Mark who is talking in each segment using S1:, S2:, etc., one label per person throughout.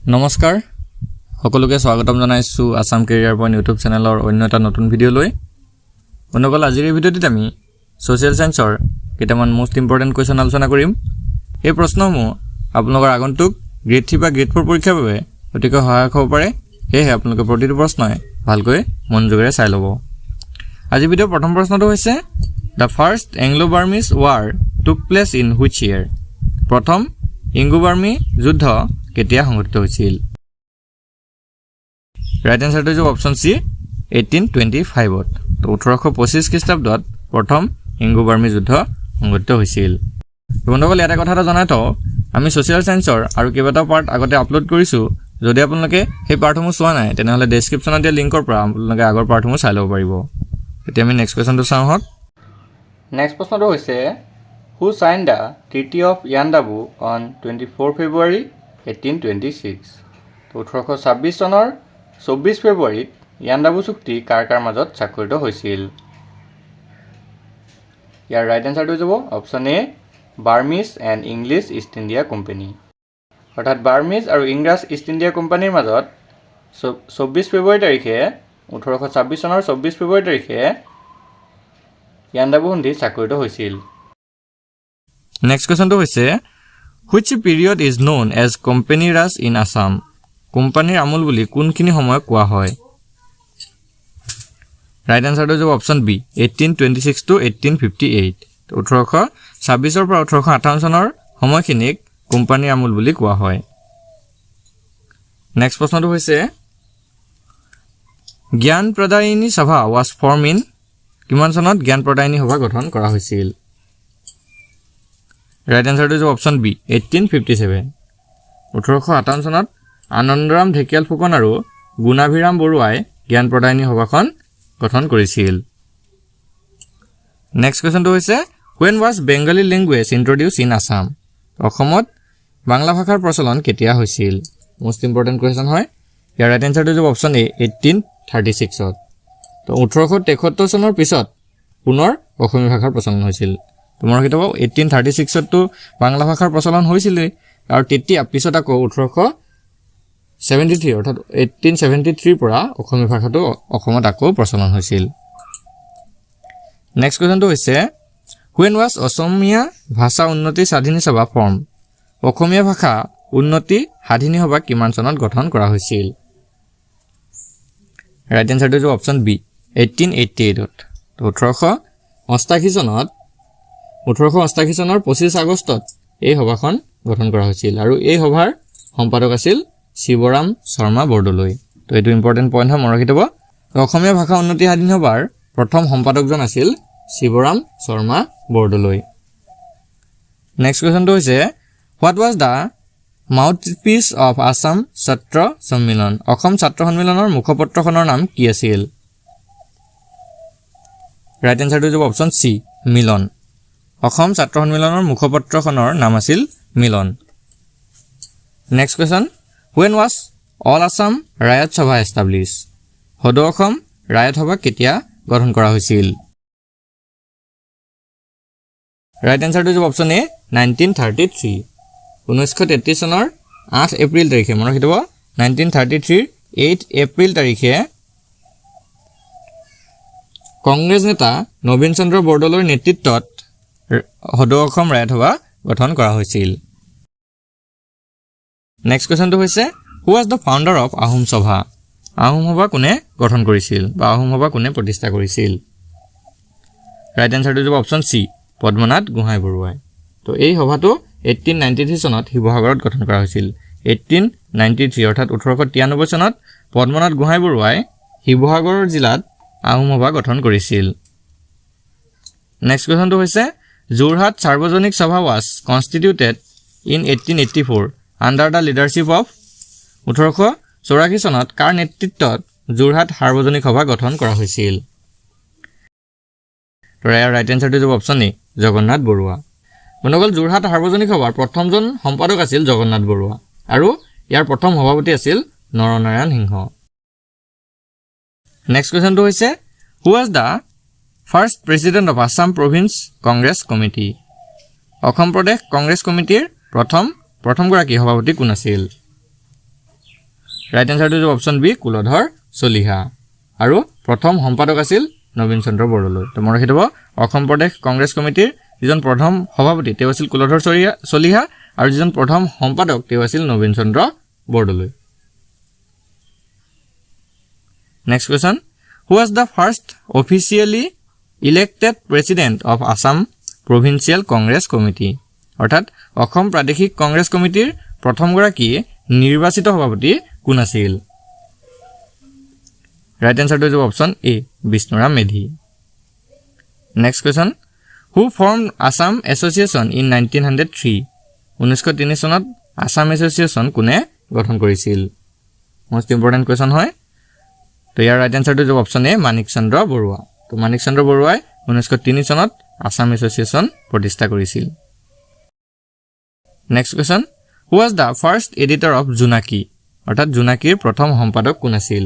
S1: নমস্কাৰ সকলোকে স্বাগতম জনাইছো আসাম কেৰিয়াৰ পইণ্ট ইউটিউব চেনেলৰ অন্য এটা নতুন ভিডিঅ' লৈ বন্ধুসকল আজিৰ এই ভিডিঅ'টিত আমি সোশ্যাল সায়েন্সৰ কেইটামান মোস্ট ইম্পৰ্টেন্ট কোৱেশ্চন আলোচনা কৰিম এই প্ৰশ্নসমূহ আপোনালোকৰ আগন্তুক গ্ৰেড 3 বা গ্ৰেড 4 পৰীক্ষাৰ বাবে অতিকৈ সহায়ক হ'ব পাৰে সেয়ে আপোনালোকে প্ৰতিটো প্ৰশ্নই ভালকৈ মনোযোগেৰে চাই ল'ব আজি ভিডিঅ'ৰ প্ৰথম প্ৰশ্নটো হৈছে The first Anglo-Burmese war took place in which year? প্ৰথম ইংগো-বাৰ্মী যুদ্ধ কেতিয়া সংঘটিত হৈছিল ৰাইট আনসাৰটো হৈছে অপচন সি 1825 তো 1825 খ্ৰীষ্টাব্দত প্ৰথম ইংগো-বাৰ্মী যুদ্ধ সংঘটিত হৈছিল বন্ধুসকল এটা কথা জনাই তো আমি সোশ্যাল সায়েন্সৰ আৰু কেইবাটাও পাৰ্ট আগতে আপলোড কৰিছো যদি আপোনালোকে সেই পাৰ্টসমূহ চোৱা নাই তেনেহলে ডেসক্ৰিপচনত দিয়া লিংকৰ পৰা আপোনালোকে আগৰ পাৰ্টসমূহ চাই ল'ব পাৰিব এতিয়া আমি নেক্সট কোৱেশ্চনটো চাওঁ হক নেক্সট প্ৰশ্নটো হৈছে Who signed the Treaty of Yandabu on 24 February 1826? তো 1826 চনৰ 24 ফেব্ৰুৱাৰীত ইয়াণ্ডাবু চুক্তি কাৰ কাৰ মাজত স্বাক্ষৰিত হৈছিল ইয়াৰ ৰাইট আনসাৰটো হ'ব option A Burmese and English East India company অৰ্থাৎ বাৰ্মিজ আৰু ইংৰাজ ইষ্ট ইণ্ডিয়া কোম্পানীৰ মাজত 24 ফেব্ৰুৱাৰী তাৰিখে 1826 চনৰ 24 ফেব্ৰুৱাৰী তাৰিখে ইয়াণ্ডাবু সন্ধি স্বাক্ষৰিত হৈছিল নেক্সট কোৱেশ্চনটো হৈছে Which period is known as Company Raj in Assam? কোম্পানীৰ আমূল বুলি কোনখিনি সময় কোৱা হয় ৰাইট আনসাৰটো হ'ব অপচন বি 1826 to 1858 1826 পৰা 1858 চনৰ সময়খিনিক কোম্পানীৰ আমূল বুলি কোৱা হয় নেক্সট প্ৰশ্নটো হৈছে জ্ঞান প্ৰদায়িনী সভা was formed in কিমান চনত জ্ঞান প্ৰদায়িনী সভা গঠন কৰা হৈছিল ৰাইট আনসাৰটো হৈছে অপচন বি 1857 1858 চনত আনন্দৰাম ঢেকিয়াল ফুকন আৰু গুণাভিৰাম বৰুৱাই জ্ঞান প্ৰদায়িনী সভাখন গঠন কৰিছিল নেক্সট কোৱেশ্চনটো হৈছে When was Bengali language introduced in Assam? অসমত বাংলা ভাষাৰ প্ৰচলন কেতিয়া হৈছিল মোস্ট ইম্পৰ্টেন্ট কোৱেশ্চন হয় ইয়াৰ ৰাইট আনসাৰটো হ'ব অপচন এ 1836 ত তো 1873 চনৰ পিছত পুনৰ অসমীয়া ভাষাৰ প্ৰচলন হৈছিল তোমাৰ কিতাব 1836 তো বাংলা ভাষাৰ প্ৰচলন হৈছিল আৰু তেতিয়া পিছত আকৌ 1873 অৰ্থাৎ 1873 পৰা অসমীয়া ভাষাটো অসমত আকৌ প্ৰচলন হৈছিল নেক্সট কোৱেশ্চনটো হৈছে When was অসমীয়া ভাষা উন্নতি সাধিনী সভা ফৰ্ম অসমীয়া ভাষা উন্নতি সাধিনী সভা কিমান চনত গঠন কৰা হৈছিল ৰাইট আনসাৰটো হৈছে অপচন বি 1888 তো 1888 চনত 1888 চনৰ 25 আগষ্টত এই সভাখন গঠন কৰা হৈছিল আৰু এই সভাৰ সম্পাদক আছিল শিৱৰাম শৰ্মা বৰদলৈ তো এটো ইম্পৰ্টেন্ট পইণ্ট হয় মনত ৰাখিব অসমীয়া ভাষা উন্নতি সাধিনী সভাৰ প্ৰথম সম্পাদকজন আছিল শিৱৰাম শৰ্মা বৰদলৈ নেক্সট কোৱেশ্চনটো হৈছে What was the mouthpiece of Assam ছাত্ৰ সন্মিলন অসম ছাত্ৰ সন্মিলনৰ মুখপত্ৰখনৰ নাম কি আছিল ৰাইট আনসাৰটো হ'ব অপচন সি মিলন অসম ছাত্ৰ সন্মিলনৰ মুখপত্ৰখনৰ নাম আছিল Milan next question When was All Assam Rayat Sabha established হদ অসম ৰায়ত সভা কেতিয়া গঠন কৰা হৈছিল ৰাইট আনসাৰটো হ'ব অপচন এ 1933 1933 চনৰ 8 এপ্ৰিল তাৰিখে মনত ৰাখিব 1933 8 এপ্ৰিল তাৰিখে কংগ্ৰেছ নেতা নবীন চন্দ্ৰ বৰদলৈৰ নেতৃত্বত হদ অসম ৰায়ত সভা গঠন কৰা হৈছিল নেক্সট কোৱেশ্চনটো হৈছে Who was the founder of Ahom সভা আহোম সভা কোনে গঠন কৰিছিল বা আহোম সভা কোনে প্ৰতিষ্ঠা কৰিছিল ৰাইট আনসাৰটো হ'ব অপচন সি পদ্মনাথ গোহাঁই বৰুৱাই তো এই সভাটো 1893 চনত শিৱসাগৰত গঠন কৰা হৈছিল 1893 অৰ্থাৎ 1893 চনত পদ্মনাথ গোহাঁই বৰুৱাই শিৱসাগৰ জিলাত আহোম সভা গঠন কৰিছিল নেক্সট কোৱেশ্চনটো হৈছে যোৰহাট সাৰ্বজনিক সভা was constituted in 1884 under the leadership of 1884 চনত কাৰ নেতৃত্বত যোৰহাট সাৰ্বজনিক সভা গঠন কৰা হৈছিল তো ইয়াৰ ৰাইট আনসাৰটো হ'ব অপচন এ জগন্নাথ বৰুৱা বন্ধুসকল যোৰহাট সাৰ্বজনিক সভাৰ প্ৰথমজন সম্পাদক আছিল জগন্নাথ বৰুৱা আৰু ইয়াৰ প্ৰথম সভাপতি আছিল নৰনাৰায়ণ সিংহ নেক্সট কোৱেশ্চনটো হৈছে Who was the first president of Assam Province Congress Committee Assam প্ৰদেশ কংগ্ৰেছ কমিটিৰ প্ৰথম গৰাকী সভাপতি কোন আছিল ৰাইট এনসাৰটো হ'ব অপচন বি কুলধৰ চলিহা আৰু প্ৰথম সম্পাদক আছিল নবীন চন্দ্ৰ বৰদলৈ তো মনত ৰাখিব অসম প্ৰদেশ কংগ্ৰেছ কমিটিৰ যিজন প্ৰথম সভাপতি তেওঁ আছিল কুলধৰ চলিহা আৰু যিজন প্ৰথম সম্পাদক তেওঁ আছিল Nabin Chandra Bordoloi next question who was the first officially elected president of Assam Provincial Congress Committee অৰ্থাৎ অসম প্ৰাদেশিক কংগ্ৰেছ কমিটিৰ প্ৰথমগৰাকী নিৰ্বাচিত সভাপতি কোন আছিল ৰাইট এনসাৰটো হ'ব option A Bishnuram Medhi next question who formed Assam Association in 1903 1903 চনত আসাম এছ'চিয়েশ্যন কোনে গঠন কৰিছিল মোষ্ট ইম্পৰ্টেণ্ট কোৱেশ্চন হয় তো ইয়াৰ ৰাইট এনসাৰটো হ'ব অপচন এ মানিক চন্দ্ৰ বৰুৱা তো মানিক চন্দ্ৰ বৰুৱাই 1903 চনত আসাম এছ'চিয়েশ্যন প্ৰতিষ্ঠা কৰিছিল next question who was the first editor of জোনাকী অৰ্থাৎ জোনাকীৰ প্ৰথম সম্পাদক কোন আছিল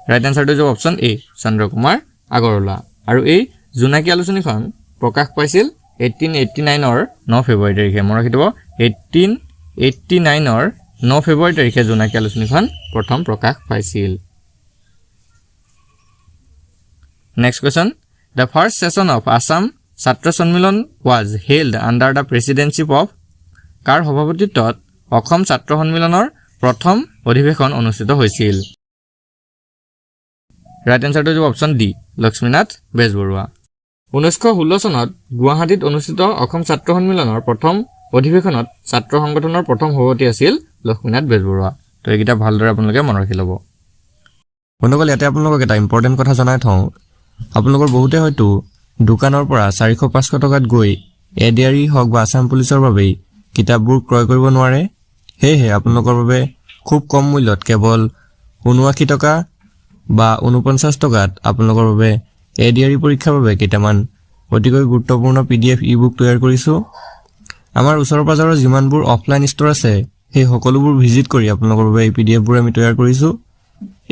S1: ৰাইট এনসাৰটো হ'ব অপচন এ চন্দ্ৰ কুমাৰ আগৰৱালা আৰু এই জোনাকী আলোচনীখন প্ৰকাশ পাইছিল 1889 ৰ 9 ফেব্ৰুৱাৰী তাৰিখে মনত ৰাখিব 1889 ৰ 9 ফেব্ৰুৱাৰী তাৰিখে জোনাকী আলোচনীখন প্ৰথম প্ৰকাশ পাইছিল next question the first session of Assam ছাত্ৰ সন্মিলন was held under the presidency of কাৰ সভাপতিত্বত অসম ছাত্ৰ সন্মিলনৰ প্ৰথম অধিৱেশন অনুষ্ঠিত হৈছিল ৰাইট এনসাৰটো হ'ব অপচন ডি লক্ষ্মীনাথ বেজবৰুৱা 1916 চনত গুৱাহাটীত অনুষ্ঠিত অসম ছাত্ৰ সন্মিলনৰ প্ৰথম অধিৱেশনত ছাত্ৰ সংগঠনৰ প্ৰথম সভাপতি আছিল লক্ষ্মীনাথ বেজবৰুৱা তো এইকেইটা ভালদৰে আপোনালোকে মনত ৰাখি ল'ব বন্ধুসকল ইয়াতে আপোনালোকক এটা ইম্পৰ্টেণ্ট কথা জনাই থওঁ আপোনালোকৰ বহুতে হয়তো দোকানৰ পৰা 400-500 টকাত গৈ এডিআৰই হওক বা আসাম পুলিচৰ বাবে কিতাপবোৰ ক্ৰয় কৰিব নোৱাৰে সেয়েহে আপোনালোকৰ বাবে খুব কম মূল্যত কেৱল 79 টকা বা 49 টকাত আপোনালোকৰ বাবে এডিআৰই পৰীক্ষাৰ বাবে কেইটামান অতিকৈ গুৰুত্বপূৰ্ণ পিডিএফ ই-বুক তৈয়াৰ কৰিছোঁ আমাৰ ওচৰৰ পাজৰৰ যিমানবোৰ অফলাইন ষ্ট'ৰ আছে সেই সকলোবোৰ ভিজিট কৰি আপোনালোকৰ বাবে এই পিডিএফবোৰ আমি তৈয়াৰ কৰিছোঁ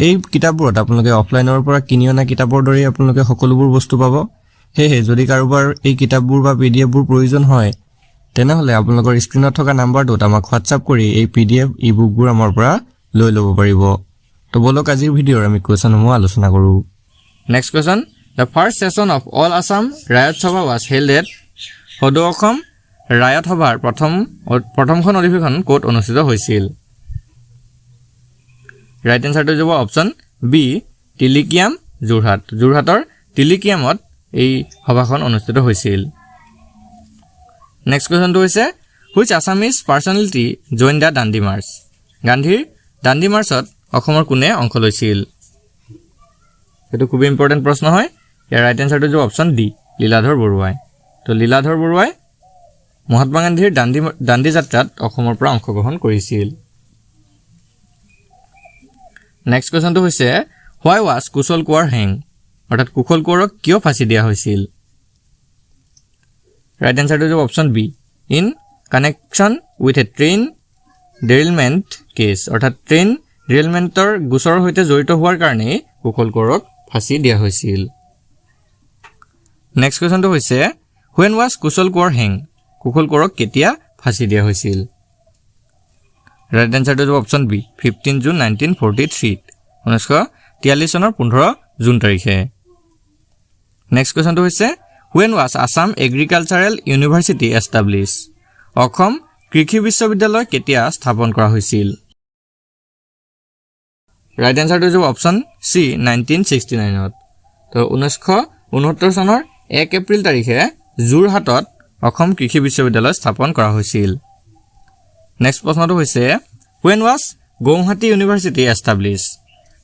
S1: এই কিতাপবোৰত আপোনালোকে অফলাইনৰ পৰা কিনি অনা কিতাপৰ দৰে আপোনালোকে সকলোবোৰ বস্তু পাব সেয়েহে যদি কাৰোবাৰ এই কিতাপবোৰ বা পিডিএফবোৰ প্ৰয়োজন হয় তেনেহলে আপোনালোকৰ স্ক্ৰিনত থকা নাম্বাৰটোত আমাক হোৱাটছআপ কৰি এই পিডিএফ ই-বুকবোৰ আমাৰ পৰা লৈ ল'ব পাৰিব তো বলক আজিৰ ভিডিঅ'ৰ আমি কোৱেশ্চনসমূহ আলোচনা কৰোঁ next question the first session of all Assam Riot Sabha was held at সদৌ অসম ৰায়ত সভাৰ প্ৰথমখন অধিৱেশন ক'ত অনুষ্ঠিত হৈছিল ৰাইট এনসাৰটো হ'ব অপচন বি তিলিকিয়াম যোৰহাটৰ তিলিকিয়ামত এই সভাখন অনুষ্ঠিত হৈছিল নেক্সট কোৱেশ্চনটো হৈছে which Assamese personality join the Dandi March গান্ধীৰ দাণ্ডি মাৰ্চত অসমৰ কোনে অংশ লৈছিল এইটো খুব ইম্পৰ্টেণ্ট প্ৰশ্ন হয় ইয়াৰ ৰাইট এনসাৰটো হ'ব অপচন ডি লীলাধৰ বৰুৱাই তো লীলাধৰ বৰুৱাই মহাত্মা গান্ধীৰ দাণ্ডি যাত্ৰাত অসমৰ পৰা অংশগ্ৰহণ কৰিছিল নেক্সট কোৱেশ্চনটো হৈছে হোৱাই ৱাজ কুশল কোঁৱৰ হেং অৰ্থাৎ কুশল কোঁৱৰক কিয় ফাঁচি দিয়া হৈছিল ৰাইট এনসাৰটো হ'ব option B in connection with a train derailment case অৰ্থাৎ ট্ৰেইন ডেৰিলমেণ্টৰ গোচৰৰ সৈতে জড়িত হোৱাৰ কাৰণে কুশল কোঁৱৰক ফাঁচি দিয়া হৈছিল নেক্সট কোৱেশ্চনটো হৈছে হুৱেন ৱাজ কুশল কোঁৱৰ হেং কুশল কোঁৱৰক কেতিয়া ফাঁচি দিয়া হৈছিল ৰাইট এনসাৰটো হ'ব অপচন বি 15 জুন 1943 1943 চনৰ 15 জুন তাৰিখে নেক্সট কোৱেশ্চনটো হৈছে when was Assam agricultural university establish Assam কৃষি বিশ্ববিদ্যালয় কেতিয়া স্থাপন কৰা হৈছিল ৰাইট এনসাৰটো হ'ব অপচন চি 1969 তো 1969 চনৰ 1 এপ্ৰিল তাৰিখে যোৰহাটত অসম কৃষি বিশ্ববিদ্যালয় স্থাপন কৰা হৈছিল নেক্সট প্ৰশ্নটো হৈছে when was Guwahati university establish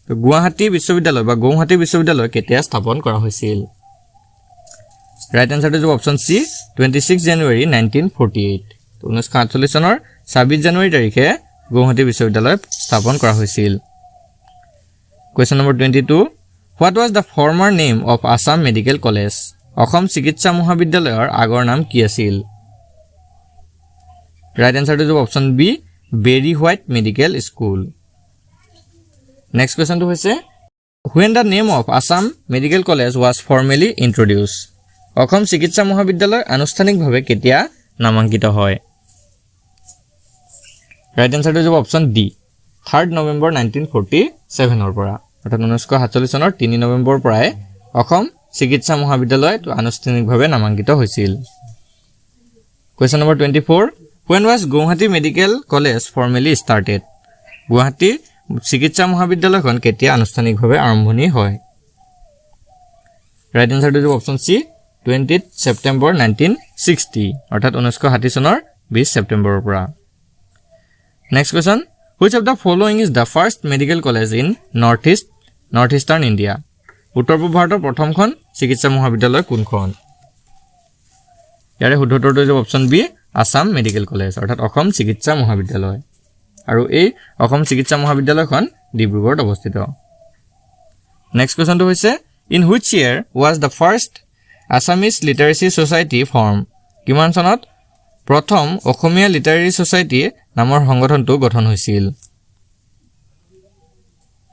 S1: তো গুৱাহাটী বিশ্ববিদ্যালয় বা গুৱাহাটী বিশ্ববিদ্যালয় কেতিয়া স্থাপন কৰা হৈছিল ৰাইট এনসাৰটো হ'ব অপচন চি 26 জানুৱাৰী 1948 তো 1948 চনৰ 26 জানুৱাৰী তাৰিখে গুৱাহাটী বিশ্ববিদ্যালয় স্থাপন কৰা হৈছিল Question number 22 What was the former name of Assam Medical College Assam চিকিৎসা মহাবিদ্যালয়ৰ আগৰ নাম কি আছিল ৰাইট এনসাৰটো হ'ব option B Barry White medical school next কোৱেশ্চনটো হৈছে When the name of Assam Medical College was formally introduced Assam চিকিৎসা মহাবিদ্যালয় আনুষ্ঠানিকভাৱে কেতিয়া নামাঙ্কিত হয় ৰাইট এনসাৰটো হ'ব অপচন ডি 3 নৱেম্বৰ 1947 পৰা অৰ্থাৎ 1947 চনৰ 3 নৱেম্বৰ পৰাই অসম চিকিৎসা মহাবিদ্যালয়টো আনুষ্ঠানিকভাৱে নামাঙ্কিত হৈছিল Question number 24 When was Guwahati Medical College formally started Guwahati চিকিৎসা মহাবিদ্যালয়খন কেতিয়া আনুষ্ঠানিকভাৱে আৰম্ভণি হয় Right answer to option C 20th September 1960 অৰ্থাৎ 1960 চনৰ 20 সেপ্টেম্বৰৰ পৰা Next question Which of the following is the first medical college in northeastern India উত্তৰ পূব ভাৰতৰ প্ৰথমখন চিকিৎসা মহাবিদ্যালয় কোনখন ইয়াৰে শুদ্ধ উত্তৰটো হৈছে option B Assam medical college অৰ্থাৎ অসম চিকিৎসা মহাবিদ্যালয় আৰু এই অসম চিকিৎসা মহাবিদ্যালয়খন ডিব্ৰুগড়ত অৱস্থিত নেক্সট কোৱেশ্চনটো হৈছে in which year was the first Assamese Literacy Society formed কিমান চনত প্ৰথম অসমীয়া লিটাৰেৰী সোসাইটি নামৰ সংগঠনটো গঠন হৈছিল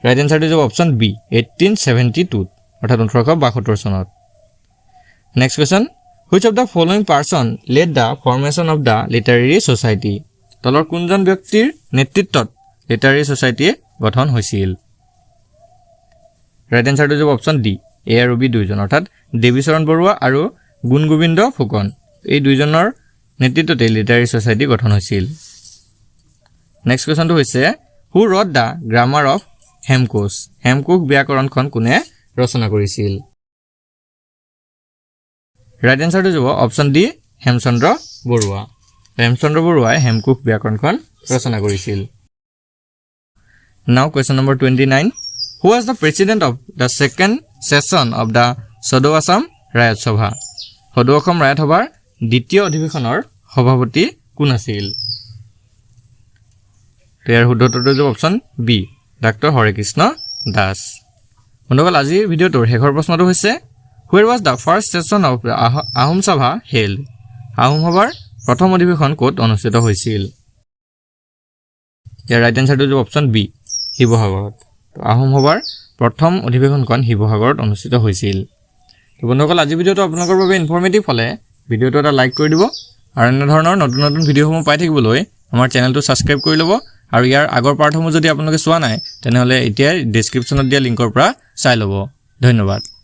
S1: ৰাইট আনসাৰটো হৈছে অপচন বি 1872 অৰ্থাৎ 1872 চনত next question Which of the following person led the formation of the literary society? তলৰ কোনজন ব্যক্তিৰ নেতৃত্বত লিটাৰেৰী সোসাইটি গঠন হৈছিল ৰাইট আনসাৰটো হৈছে অপচন ডি এ আৰু বি দুইজন অৰ্থাৎ দেৱীচৰণ বৰুৱা আৰু গুণগোবিন্দ ফুকন এই দুইজনৰ নেতৃত্বতে লিটাৰেৰী সোসাইটি গঠন হৈছিল নেক্সট কোৱেশ্চনটো হৈছে Who wrote the grammar of Hemkosh? Hemkosh ব্যাকৰণখন কোনে ৰচনা কৰিছিল Right answer to option D Hemchandra Barua Hemchandra বৰুৱাই হেমকোষ ব্যাকৰণখন ৰচনা কৰিছিল Now question number 29 Who was the president of the second session of the Sado Assam Rayat Sabha Sado Assam Rayat Sabhar দ্বিতীয় অধিৱেশনৰ সভাপতি কোন আছিল ইয়াৰ শুদ্ধ উত্তৰটো option B doctor Harekrishna Das বন্ধুসকল আজি ভিডিঅ'টোৰ শেষৰ প্ৰশ্নটো হৈছে Where was the first session of the Ahom Sabha held? Ahom Sabhar প্ৰথম অধিৱেশন ক'ত অনুষ্ঠিত হৈছিল? ইয়াৰ ৰাইট আনসাৰটো হৈছে অপচন বি শিৱসাগৰত। তো আহোম সভাৰ প্ৰথম অধিৱেশনখন শিৱসাগৰত অনুষ্ঠিত হৈছিল। তো বন্ধুসকল আজি ভিডিঅ'টো আপোনালোকৰ বাবে ইনফৰমেটিভ হ'লে ভিডিঅ'টো এটা লাইক কৰি দিব আৰু এনে ধৰণৰ নতুন নতুন ভিডিঅ'সমূহ পাই থাকিবলৈ আমাৰ চেনেলটো সাবস্ক্ৰাইব কৰি ল'ব আৰু ইয়াৰ আগৰ পাৰ্টসমূহ যদি আপোনালোকে চোৱা নাই তেনেহ'লে এতিয়া ডেসক্ৰিপচনত দিয়া লিংকৰ পৰা চাই ল'ব। ধন্যবাদ।